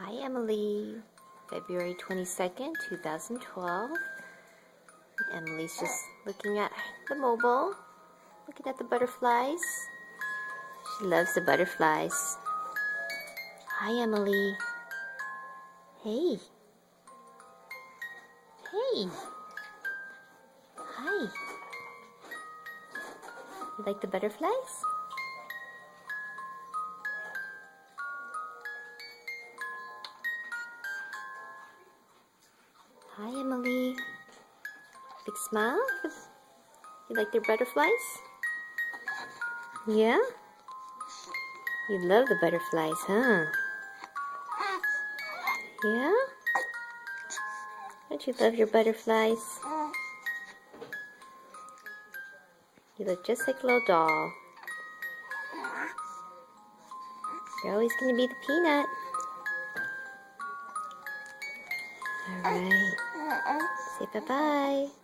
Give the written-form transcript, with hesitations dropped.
Hi Emily, February 22nd, 2012. Emily's just looking at the mobile, looking at the butterflies. She loves the butterflies. Hi Emily. Hey. Hey. Hi. You like the butterflies? Hi Emily. Big smile? You like the butterflies? Yeah? You love the butterflies, huh? Yeah? Don't you love your butterflies? You look just like a little doll. You're always going to be the peanut. Alright. Say bye-bye.